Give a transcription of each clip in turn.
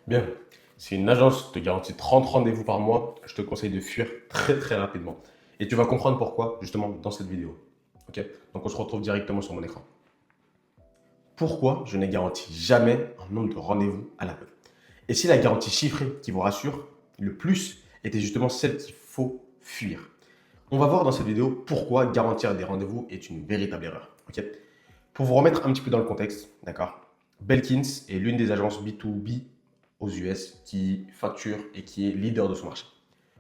Bien, si une agence te garantit 30 rendez-vous par mois, je te conseille de fuir très rapidement. Et tu vas comprendre pourquoi justement dans cette vidéo. Ok. Donc on se retrouve directement sur mon écran. Pourquoi je n'ai garanti jamais un nombre de rendez-vous à l'aveugle? Et si la garantie chiffrée qui vous rassure le plus était justement celle qu'il faut fuir? On va voir dans cette vidéo pourquoi garantir des rendez-vous est une véritable erreur. Ok. Pour vous remettre un petit peu dans le contexte, d'accord? Belkins est l'une des agences B2B aux US qui facture et qui est leader de son marché.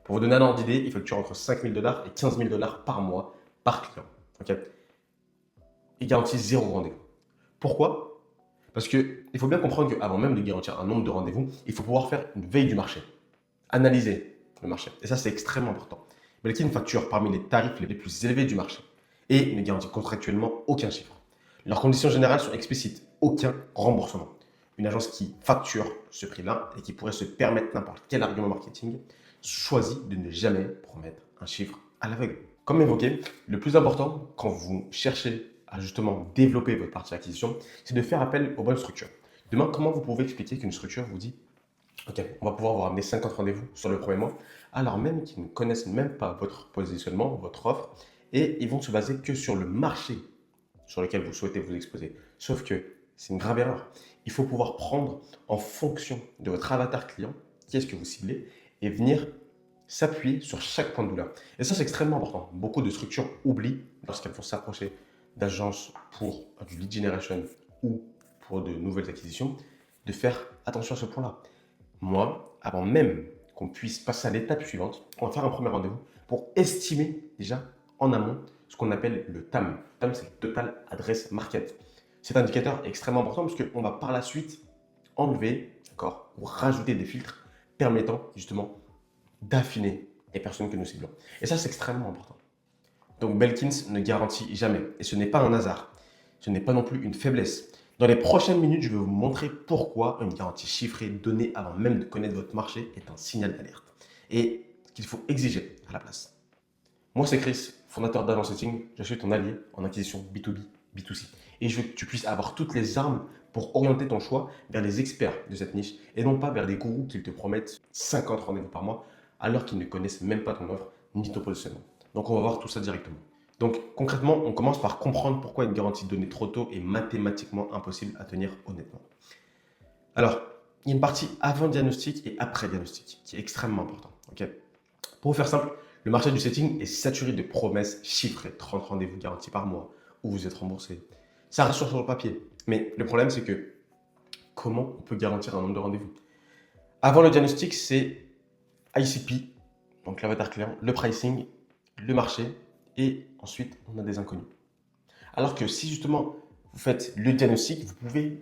Pour vous donner un ordre d'idée, il facture entre 5 000 $ et 15 000 $ par mois par client. Ok. Il garantit zéro rendez-vous. Pourquoi? Parce qu'il faut bien comprendre qu'avant même de garantir un nombre de rendez-vous, il faut pouvoir faire une veille du marché, analyser le marché. Et ça, c'est extrêmement important. Belkin facture parmi les tarifs les plus élevés du marché et ne garantit contractuellement aucun chiffre. Leurs conditions générales sont explicites, aucun remboursement. Une agence qui facture ce prix-là et qui pourrait se permettre n'importe quel argument marketing choisit de ne jamais promettre un chiffre à l'aveugle. Comme évoqué, le plus important quand vous cherchez à justement développer votre partie acquisition, c'est de faire appel aux bonnes structures. Demain, comment vous pouvez expliquer qu'une structure vous dit OK, on va pouvoir vous ramener 50 rendez-vous sur le premier mois, alors même qu'ils ne connaissent même pas votre positionnement, votre offre, et ils vont se baser que sur le marché sur lequel vous souhaitez vous exposer. Sauf que c'est une grave erreur. Il faut pouvoir prendre en fonction de votre avatar client, qui est-ce que vous ciblez, et venir s'appuyer sur chaque point de douleur. Et ça, c'est extrêmement important. Beaucoup de structures oublient, lorsqu'elles vont s'approcher d'agences pour du lead generation ou pour de nouvelles acquisitions, de faire attention à ce point-là. Moi, avant même qu'on puisse passer à l'étape suivante, on va faire un premier rendez-vous pour estimer déjà en amont ce qu'on appelle le TAM. Le TAM, c'est le Total Address Market. Cet indicateur est extrêmement important parce qu'on va par la suite enlever, d'accord, ou rajouter des filtres permettant justement d'affiner les personnes que nous ciblons. Et ça, c'est extrêmement important. Donc Belkins ne garantit jamais, et ce n'est pas un hasard, ce n'est pas non plus une faiblesse. Dans les prochaines minutes, je vais vous montrer pourquoi une garantie chiffrée donnée avant même de connaître votre marché est un signal d'alerte et ce qu'il faut exiger à la place. Moi, c'est Chris, fondateur d'Agence Setting. Je suis ton allié en acquisition B2B, B2C. Et je veux que tu puisses avoir toutes les armes pour orienter ton choix vers les experts de cette niche et non pas vers des gourous qui te promettent 50 rendez-vous par mois alors qu'ils ne connaissent même pas ton offre ni ton positionnement. Donc, on va voir tout ça directement. Donc, concrètement, on commence par comprendre pourquoi une garantie donnée trop tôt est mathématiquement impossible à tenir honnêtement. Alors, il y a une partie avant diagnostic et après diagnostic qui est extrêmement important. Ok. Pour vous faire simple, le marché du setting est saturé de promesses chiffrées, 30 rendez-vous garantis par mois, où vous êtes remboursé. Ça rassure sur le papier. Mais le problème, c'est que comment on peut garantir un nombre de rendez-vous? Avant le diagnostic, c'est ICP, donc l'avatar client, le pricing, le marché, et ensuite, on a des inconnus. Alors que si justement vous faites le diagnostic, vous pouvez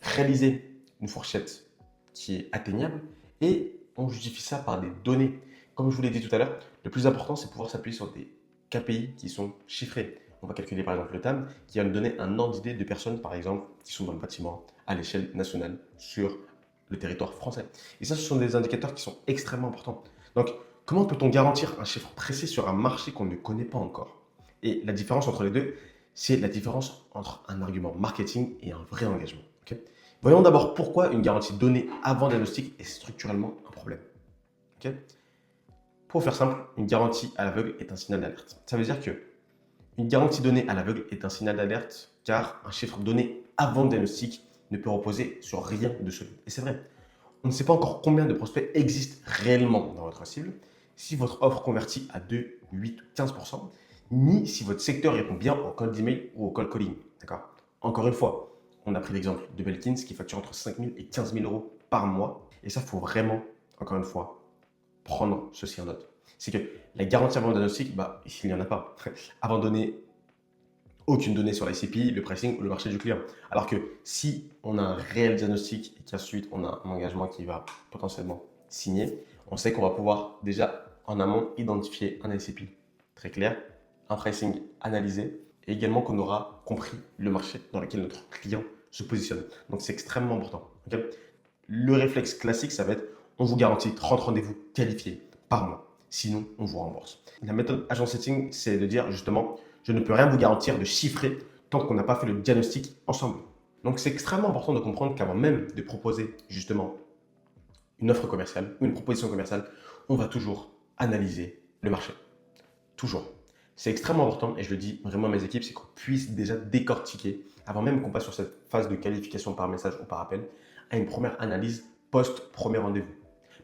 réaliser une fourchette qui est atteignable et on justifie ça par des données. Comme je vous l'ai dit tout à l'heure, le plus important, c'est pouvoir s'appuyer sur des KPI qui sont chiffrés. On va calculer par exemple le TAM qui va nous donner un ordre d'idée de personnes, par exemple, qui sont dans le bâtiment à l'échelle nationale sur le territoire français. Et ça, ce sont des indicateurs qui sont extrêmement importants. Donc, comment peut-on garantir un chiffre précis sur un marché qu'on ne connaît pas encore? Et la différence entre les deux, c'est la différence entre un argument marketing et un vrai engagement. Ok. Voyons d'abord pourquoi une garantie donnée avant diagnostic est structurellement un problème. Ok. Pour faire simple, une garantie à l'aveugle est un signal d'alerte. Ça veut dire que une garantie donnée à l'aveugle est un signal d'alerte car un chiffre donné avant le diagnostic ne peut reposer sur rien de solide. Et c'est vrai. On ne sait pas encore combien de prospects existent réellement dans votre cible, si votre offre convertit à 2, 8 ou 15%, ni si votre secteur répond bien au cold email ou au cold calling. D'accord. Encore une fois, on a pris l'exemple de Belkins qui facture entre 5 000 et 15 000 euros par mois. Et ça, il faut vraiment, encore une fois, prendre ceci en note. C'est que la garantie avant le diagnostic, il n'y en a pas. Abandonner aucune donnée sur l'ICP, le pricing ou le marché du client. Alors que si on a un réel diagnostic et qu'ensuite on a un engagement qui va potentiellement signer, on sait qu'on va pouvoir déjà en amont identifier un ICP très clair, un pricing analysé et également qu'on aura compris le marché dans lequel notre client se positionne. Donc c'est extrêmement important. Okay. Le réflexe classique, ça va être on vous garantit 30 rendez-vous qualifiés par mois. Sinon, on vous rembourse. La méthode agent setting, c'est de dire justement je ne peux rien vous garantir de chiffrer tant qu'on n'a pas fait le diagnostic ensemble. Donc c'est extrêmement important de comprendre qu'avant même de proposer justement une offre commerciale ou une proposition commerciale, on va toujours analyser le marché. Toujours. C'est extrêmement important et je le dis vraiment à mes équipes, c'est qu'on puisse déjà décortiquer, avant même qu'on passe sur cette phase de qualification par message ou par appel, à une première analyse post-premier rendez-vous.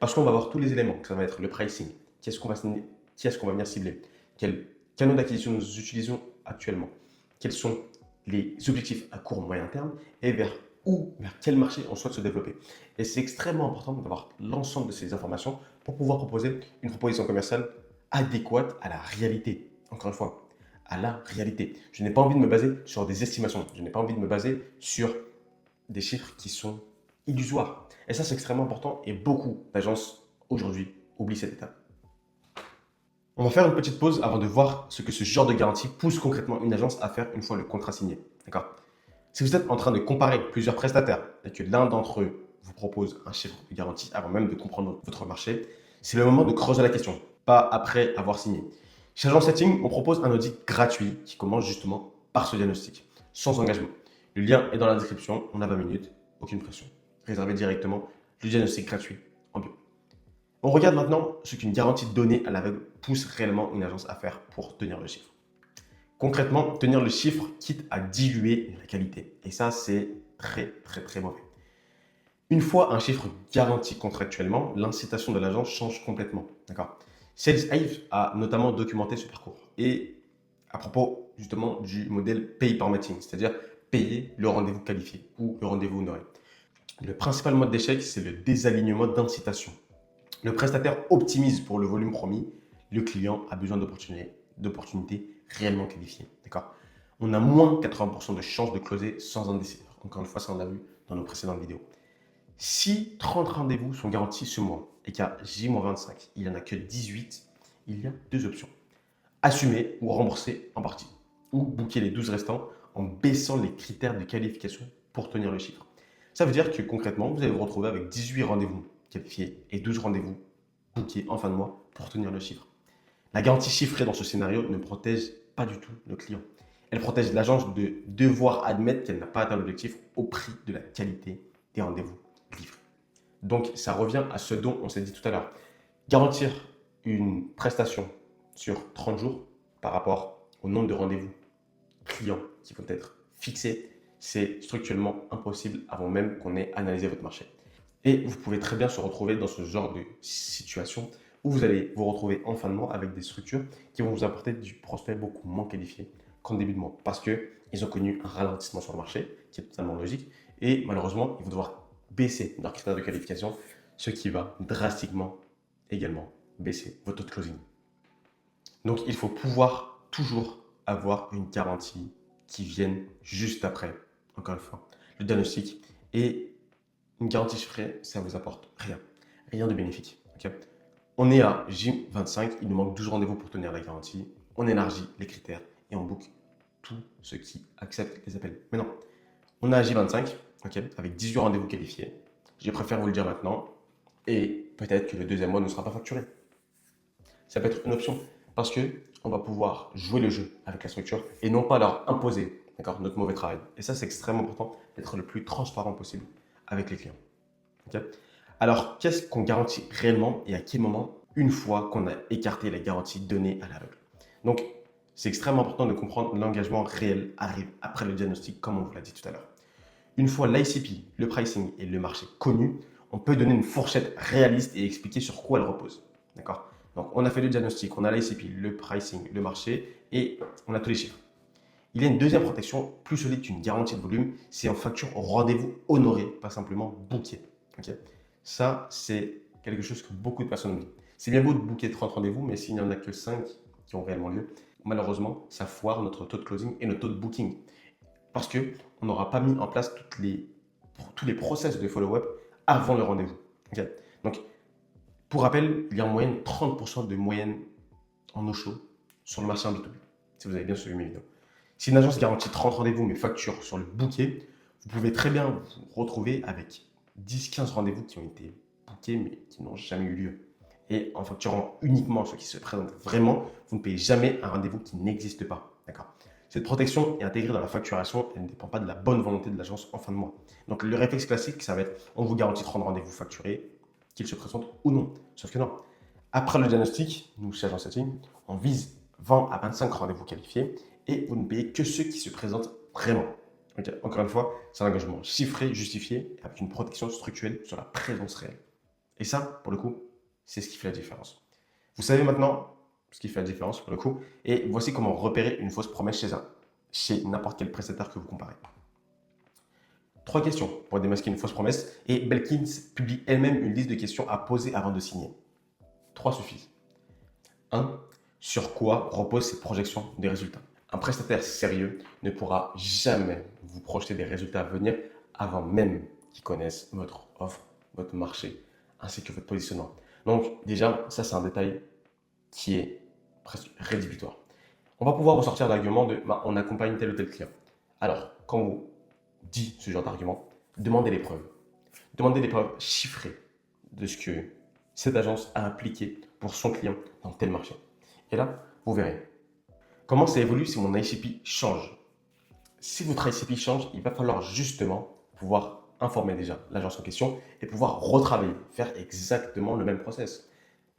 Parce qu'on va voir tous les éléments, que ça va être le pricing, qui est-ce qu'on va venir cibler, quels canaux d'acquisition nous utilisons actuellement, quels sont les objectifs à court et moyen terme et vers quel marché on souhaite se développer. Et c'est extrêmement important d'avoir l'ensemble de ces informations pour pouvoir proposer une proposition commerciale adéquate à la réalité. Encore une fois, à la réalité. Je n'ai pas envie de me baser sur des estimations. Je n'ai pas envie de me baser sur des chiffres qui sont illusoires. Et ça, c'est extrêmement important et beaucoup d'agences aujourd'hui oublient cette étape. On va faire une petite pause avant de voir ce que ce genre de garantie pousse concrètement une agence à faire une fois le contrat signé. D'accord ? Si vous êtes en train de comparer plusieurs prestataires et que l'un d'entre eux vous propose un chiffre de garantie avant même de comprendre votre marché, c'est le moment de creuser la question, pas après avoir signé. Chez Agence Setting, on propose un audit gratuit qui commence justement par ce diagnostic, sans engagement. Le lien est dans la description, on a 20 minutes, aucune pression. Réservez directement le diagnostic gratuit en bio. On regarde maintenant ce qu'une garantie donnée à l'aveugle pousse réellement une agence à faire pour tenir le chiffre. Concrètement, tenir le chiffre quitte à diluer la qualité. Et ça, c'est très mauvais. Une fois un chiffre garanti contractuellement, l'incitation de l'agence change complètement. D'accord ? SalesHive a notamment documenté ce parcours. Et à propos justement du modèle pay par meeting, c'est-à-dire payer le rendez-vous qualifié ou le rendez-vous honoré. Le principal mode d'échec, c'est le désalignement d'incitation. Le prestataire optimise pour le volume promis. Le client a besoin d'opportunités réellement qualifiées. D'accord ? On a moins de 80% de chances de closer sans un décideur. Encore une fois, ça on l'a vu dans nos précédentes vidéos. Si 30 rendez-vous sont garantis ce mois et qu'à J-25, il n'y en a que 18, il y a deux options. Assumer ou rembourser en partie. Ou booker les 12 restants en baissant les critères de qualification pour tenir le chiffre. Ça veut dire que concrètement, vous allez vous retrouver avec 18 rendez-vous qualifiés et 12 rendez-vous bookés en fin de mois pour tenir le chiffre. La garantie chiffrée dans ce scénario ne protège pas du tout le client. Elle protège l'agence de devoir admettre qu'elle n'a pas atteint l'objectif au prix de la qualité des rendez-vous livrés. Donc, ça revient à ce dont on s'est dit tout à l'heure. Garantir une prestation sur 30 jours par rapport au nombre de rendez-vous clients qui vont être fixés, c'est structurellement impossible avant même qu'on ait analysé votre marché. Et vous pouvez très bien se retrouver dans ce genre de situation où vous allez vous retrouver en fin de mois avec des structures qui vont vous apporter du prospect beaucoup moins qualifié qu'en début de mois parce qu'ils ont connu un ralentissement sur le marché qui est totalement logique et malheureusement, ils vont devoir baisser leurs critères de qualification, ce qui va drastiquement également baisser votre taux de closing. Donc, il faut pouvoir toujours avoir une garantie qui vienne juste après, encore une fois, le diagnostic. Et une garantie chiffrée, ça ne vous apporte rien. Rien de bénéfique. Okay, on est à J25, il nous manque 12 rendez-vous pour tenir la garantie. On élargit les critères et on book tous ceux qui acceptent les appels. Mais non, on est à J25, okay, avec 18 rendez-vous qualifiés. Je préfère vous le dire maintenant. Et peut-être que le deuxième mois ne sera pas facturé. Ça peut être une option parce qu'on va pouvoir jouer le jeu avec la structure et non pas leur imposer, d'accord, notre mauvais travail. Et ça, c'est extrêmement important d'être le plus transparent possible avec les clients. Okay, alors, qu'est-ce qu'on garantit réellement et à quel moment une fois qu'on a écarté la garantie donnée à l'aveugle? Donc, c'est extrêmement important de comprendre l'engagement réel arrive après le diagnostic, comme on vous l'a dit tout à l'heure. Une fois l'ICP, le pricing et le marché connus, on peut donner une fourchette réaliste et expliquer sur quoi elle repose. D'accord? Donc, on a fait le diagnostic, on a l'ICP, le pricing, le marché et on a tous les chiffres. Il y a une deuxième protection plus solide qu'une garantie de volume, c'est en facture au rendez-vous honoré, pas simplement booké. Okay, ça, c'est quelque chose que beaucoup de personnes oublient. C'est bien beau de booker 30 rendez-vous, mais s'il n'y en a que 5 qui ont réellement lieu, malheureusement, ça foire notre taux de closing et notre taux de booking. Parce qu'on n'aura pas mis en place tous les process de follow-up avant le rendez-vous. Okay, donc, pour rappel, il y a en moyenne 30% de moyenne en no-show sur le marché en B2B, si vous avez bien suivi mes vidéos. Si une agence garantit 30 rendez-vous mais facture sur le booké, vous pouvez très bien vous retrouver avec 10-15 rendez-vous qui ont été bookés mais qui n'ont jamais eu lieu. Et en facturant uniquement ceux qui se présentent vraiment, vous ne payez jamais un rendez-vous qui n'existe pas. D'accord ? Cette protection est intégrée dans la facturation, elle ne dépend pas de la bonne volonté de l'agence en fin de mois. Donc le réflexe classique, ça va être on vous garantit 30 rendez-vous facturés, qu'il se présente ou non. Sauf que non. Après le diagnostic, nous, chez Agence Setting, on vise 20 à 25 rendez-vous qualifiés et vous ne payez que ceux qui se présentent vraiment. Okay. Encore une fois, c'est un engagement chiffré, justifié, avec une protection structurelle sur la présence réelle. Et ça, pour le coup, c'est ce qui fait la différence. Vous savez maintenant ce qui fait la différence, pour le coup, et voici comment repérer une fausse promesse chez n'importe quel prestataire que vous comparez. 3 questions pour démasquer une fausse promesse, et Belkins publie elle-même une liste de questions à poser avant de signer. 3 suffisent. 1. Sur quoi reposent ces projections des résultats? Un prestataire sérieux ne pourra jamais vous projeter des résultats à venir avant même qu'il connaisse votre offre, votre marché, ainsi que votre positionnement. Donc déjà, ça c'est un détail qui est presque rédhibitoire. On va pouvoir ressortir l'argument de on accompagne tel ou tel client. Alors, quand on vous dit ce genre d'argument, demandez les preuves. Demandez des preuves chiffrées de ce que cette agence a appliqué pour son client dans tel marché. Et là, vous verrez comment ça évolue si mon ICP change. Si votre ICP change, il va falloir justement pouvoir informer déjà l'agence en question et pouvoir retravailler, faire exactement le même process.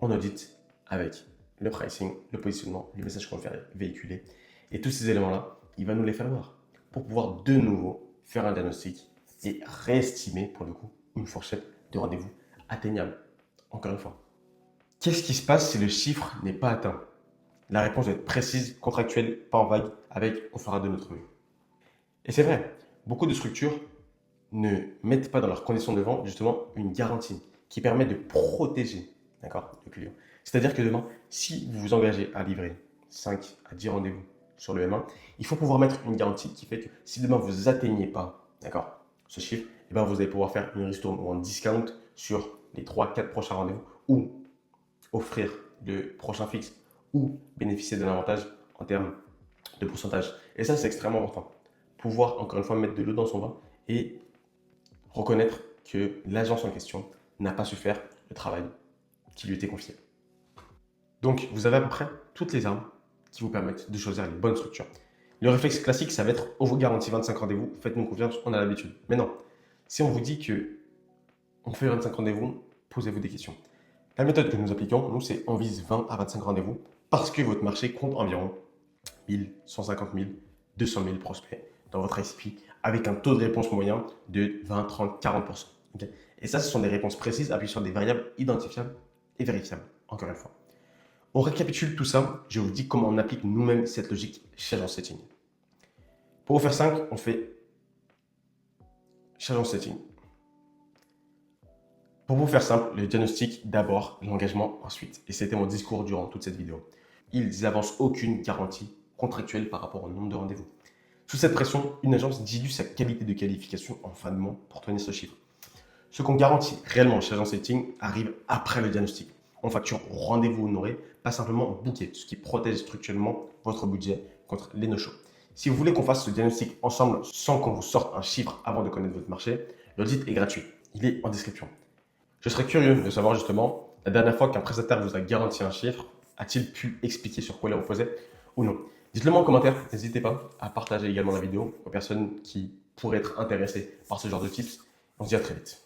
On audite avec le pricing, le positionnement, le message qu'on fait véhiculer. Et tous ces éléments-là, il va nous les falloir pour pouvoir de nouveau faire un diagnostic et réestimer pour le coup une fourchette de rendez-vous atteignable. Encore une fois, qu'est-ce qui se passe si le chiffre n'est pas atteint? La réponse doit être précise, contractuelle, pas en vague, avec on fera de notre mieux. Et c'est vrai, beaucoup de structures ne mettent pas dans leurs conditions de vente justement une garantie qui permet de protéger, le client. C'est-à-dire que demain, si vous vous engagez à livrer 5 à 10 rendez-vous sur le M1, il faut pouvoir mettre une garantie qui fait que si demain vous n'atteignez pas ce chiffre, vous allez pouvoir faire une ristourne ou un discount sur les 3-4 prochains rendez-vous ou offrir le prochain fixe ou bénéficier d'un avantage en termes de pourcentage. Et ça, c'est extrêmement important. Pouvoir, encore une fois, mettre de l'eau dans son vin et reconnaître que l'agence en question n'a pas su faire le travail qui lui était confié. Donc, vous avez à peu près toutes les armes qui vous permettent de choisir les bonnes structures. Le réflexe classique, ça va être on vous garantit 25 rendez-vous, faites-nous confiance, on a l'habitude. Mais non, si on vous dit que on fait 25 rendez-vous, posez-vous des questions. La méthode que nous appliquons, nous, c'est on vise 20 à 25 rendez-vous parce que votre marché compte environ 1000, 150 000, 200 000 prospects dans votre ICP avec un taux de réponse moyen de 20, 30, 40%. Okay. Et ça, ce sont des réponses précises appuyées sur des variables identifiables et vérifiables, encore une fois. On récapitule tout ça, je vous dis comment on applique nous-mêmes cette logique chez Agence Setting. Pour vous faire 5, on fait chez Agence Setting. Pour vous faire simple, le diagnostic d'abord, l'engagement ensuite. Et c'était mon discours durant toute cette vidéo. Ils n'avancent aucune garantie contractuelle par rapport au nombre de rendez-vous. Sous cette pression, une agence dilue sa qualité de qualification en fin de mois pour tenir ce chiffre. Ce qu'on garantit réellement chez Agence Setting arrive après le diagnostic. On facture au rendez-vous honoré, pas simplement booké, ce qui protège structurellement votre budget contre les no-shows. Si vous voulez qu'on fasse ce diagnostic ensemble sans qu'on vous sorte un chiffre avant de connaître votre marché, l'audit est gratuit. Il est en description. Je serais curieux de savoir justement, la dernière fois qu'un prestataire vous a garanti un chiffre, a-t-il pu expliquer sur quoi il reposait ou non? Dites-le moi en commentaire, n'hésitez pas à partager également la vidéo aux personnes qui pourraient être intéressées par ce genre de tips. On se dit à très vite.